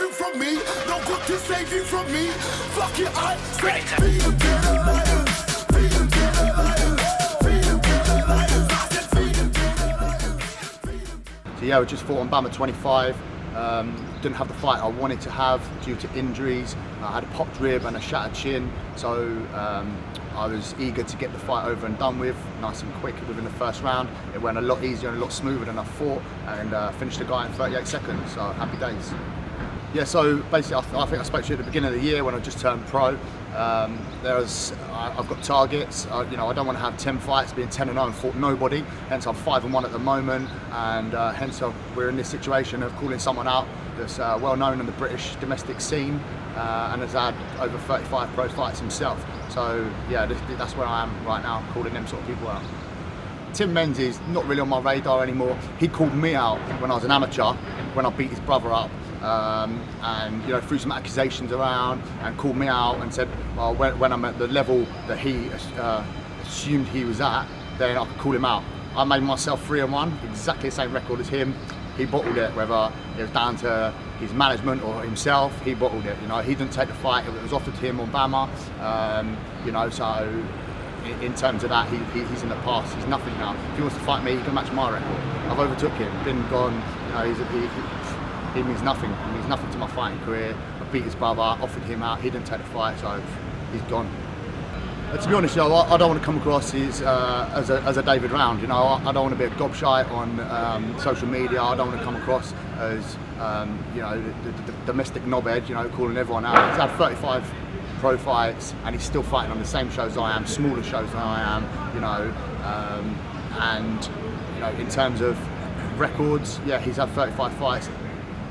saving from me. No good to save you from me. Fuck it, I said feed them to the lions. Feed them to the lions. Feed them to the lions. I said feed them to the lions. So yeah, we just fought on Bamma 25. Didn't have the fight I wanted to have due to injuries. I had a popped rib and a shattered shin, so I was eager to get the fight over and done with, nice and quick within the first round. It went a lot easier and a lot smoother than I thought, and finished the guy in 38 seconds, so happy days. Yeah, so basically I think I spoke to you at the beginning of the year when I just turned pro. I've got targets. I don't want to have 10 fights, being 10-0 and fought nobody. Hence I'm 5-1 at the moment, and hence we're in this situation of calling someone out that's well known in the British domestic scene and has had over 35 pro fights himself. So yeah, that's where I am right now, calling them sort of people out. Tim Menzies, not really on my radar anymore. He called me out when I was an amateur, when I beat his brother up. And threw some accusations around and called me out and said, well, when I'm at the level that he assumed he was at, then I could call him out. I made myself 3-1, exactly the same record as him. He bottled it, whether it was down to his management or himself. He bottled it. He didn't take the fight. It was offered to him on Bamma. So in terms of that, he's in the past. He's nothing now. If he wants to fight me, he can match my record. I've overtook him, been gone. He means nothing. He means nothing to my fighting career. I beat his brother, offered him out. He didn't take the fight, so he's gone. But to be honest, I don't want to come across as a David Round. I don't want to be a gobshite on social media. I don't want to come across as the domestic knobhead. Calling everyone out. He's had 35 pro fights, and he's still fighting on the same shows I am, smaller shows than I am. And in terms of records, yeah, he's had 35 fights.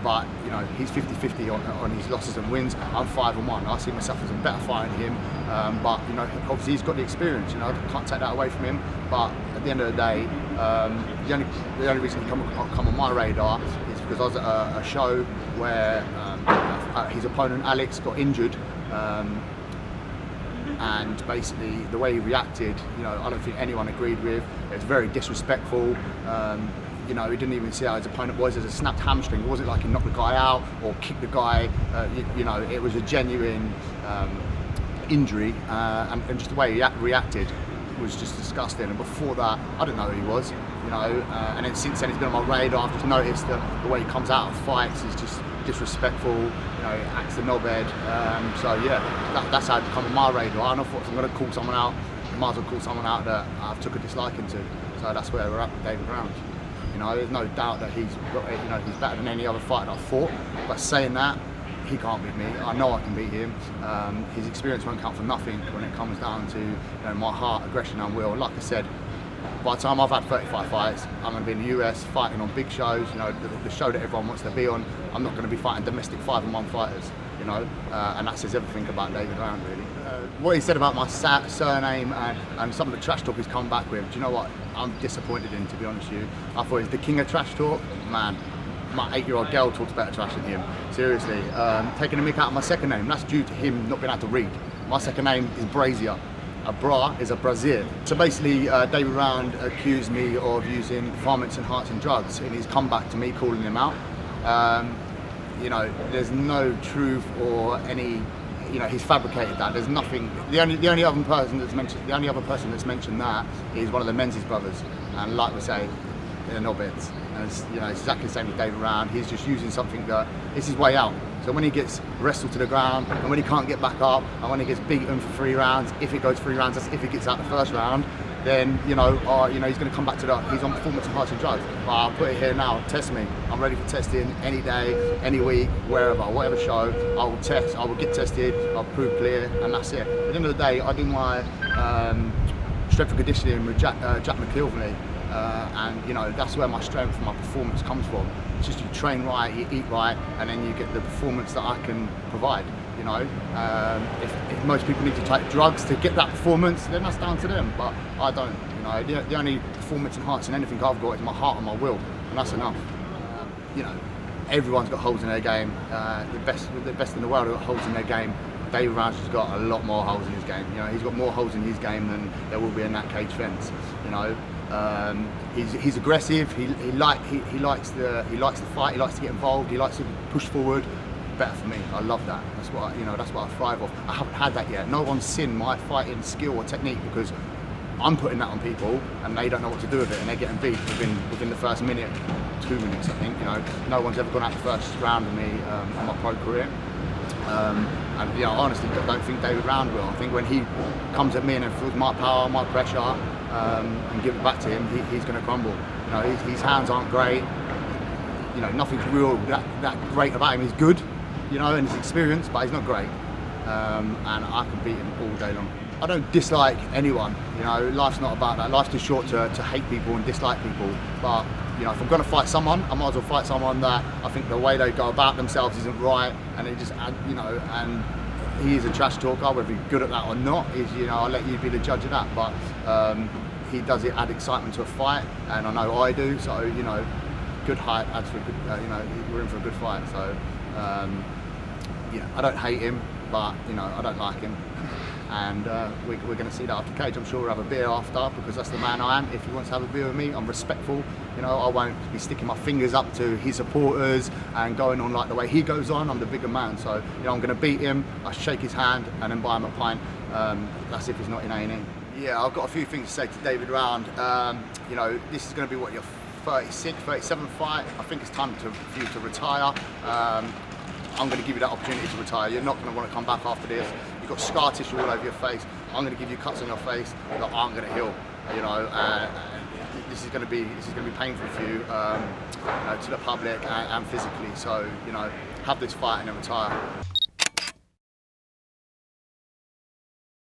But he's 50-50 on his losses and wins. I'm 5-1. I see myself as a better fighter than him. But obviously he's got the experience. I can't take that away from him. But at the end of the day, the only reason he come on my radar is because I was at a show where his opponent Alex got injured. And basically the way he reacted, I don't think anyone agreed with. It was very disrespectful. He didn't even see how his opponent was. As a snapped hamstring. It wasn't like he knocked the guy out or kicked the guy. It was a genuine injury, and just the way he reacted was just disgusting. And before that, I didn't know who he was. And then since then, he's been on my radar. I've just noticed that the way he comes out of fights is just disrespectful. Acts the knobhead. So yeah, that's how it come on my radar. And I thought, if I'm going to call someone out, I might as well call someone out that I've took a disliking to. So that's where we're at with David Round. There's no doubt that he's better than any other fighter I've fought. But saying that, he can't beat me. I know I can beat him. His experience won't count for nothing when it comes down to my heart, aggression, and will. Like I said, by the time I've had 35 fights, I'm going to be in the US fighting on big shows. The show that everyone wants to be on. I'm not going to be fighting domestic 5-1 fighters. And that says everything about David Round, really. What he said about my surname and some of the trash talk he's come back with, do you know what? I'm disappointed in, to be honest with you. I thought he's the king of trash talk. Man, my 8-year-old girl talks better trash than him. Seriously. Taking a mick out of my second name, that's due to him not being able to read. My second name is Braizer. A bra is a brazier. So basically, David Round accused me of using performance-enhancing drugs in his comeback to me calling him out. There's no truth or any. He's fabricated that. There's nothing. The only other person that's mentioned that is one of the Menzies brothers. And like we say, they're knobheads. And it's exactly the same with David Round. He's just using something that it's his way out. So when he gets wrestled to the ground, and when he can't get back up, and when he gets beaten for 3 rounds, if it goes 3 rounds, that's if he gets out the first round, then he's going to come back to that. He's on performance-enhancing drugs. But I'll put it here now. Test me. I'm ready for testing any day, any week, wherever, whatever show. I will test. I will get tested. I'll prove clear, and that's it. At the end of the day, I do my strength and conditioning with Jack McKilvney, and that's where my strength and my performance comes from. It's just you train right, you eat right, and then you get the performance that I can provide. If most people need to take drugs to get that performance, then that's down to them. But I don't. The only performance enhancing anything I've got is my heart and my will, and that's enough. Everyone's got holes in their game. The best in the world have got holes in their game. David Round has got a lot more holes in his game. He's got more holes in his game than there will be in that cage fence. He's aggressive. He likes the fight. He likes to get involved. He likes to push forward. better for me. I love that. That's what that's what I thrive off. I haven't had that yet. No one's seen my fighting skill or technique because I'm putting that on people and they don't know what to do with it, and they're getting beat within the first minute, 2 minutes. I think no one's ever gone out the first round of me in my pro career. And I honestly don't think David Round will. I think when he comes at me and feels my power, my pressure, and give it back to him, he's going to crumble. His hands aren't great. Nothing's real that great about him. He's good, and his experience, but he's not great. And I can beat him all day long. I don't dislike anyone. Life's not about that. Life's too short to hate people and dislike people. But if I'm going to fight someone, I might as well fight someone that I think the way they go about themselves isn't right, and it just, and he is a trash talker. Whether he's good at that or not is, I'll let you be the judge of that. But he does it add excitement to a fight, and I know I do. So good height adds for a good. We're in for a good fight. So I don't hate him, but I don't like him. And we're going to see that after cage. I'm sure we'll have a beer after, because that's the man I am. If he wants to have a beer with me, I'm respectful. I won't be sticking my fingers up to his supporters and going on like the way he goes on. I'm the bigger man, so I'm going to beat him. I shake his hand and then buy him a pint. That's if he's not in A&E. Yeah, I've got a few things to say to David Round. This is going to be what your 36, 37 fight. I think it's time for you to retire. I'm going to give you that opportunity to retire. You're not going to want to come back after this. You've got scar tissue all over your face. I'm going to give you cuts on your face that aren't going to heal. This is going to be painful for you, to the public and physically. So have this fight and then retire.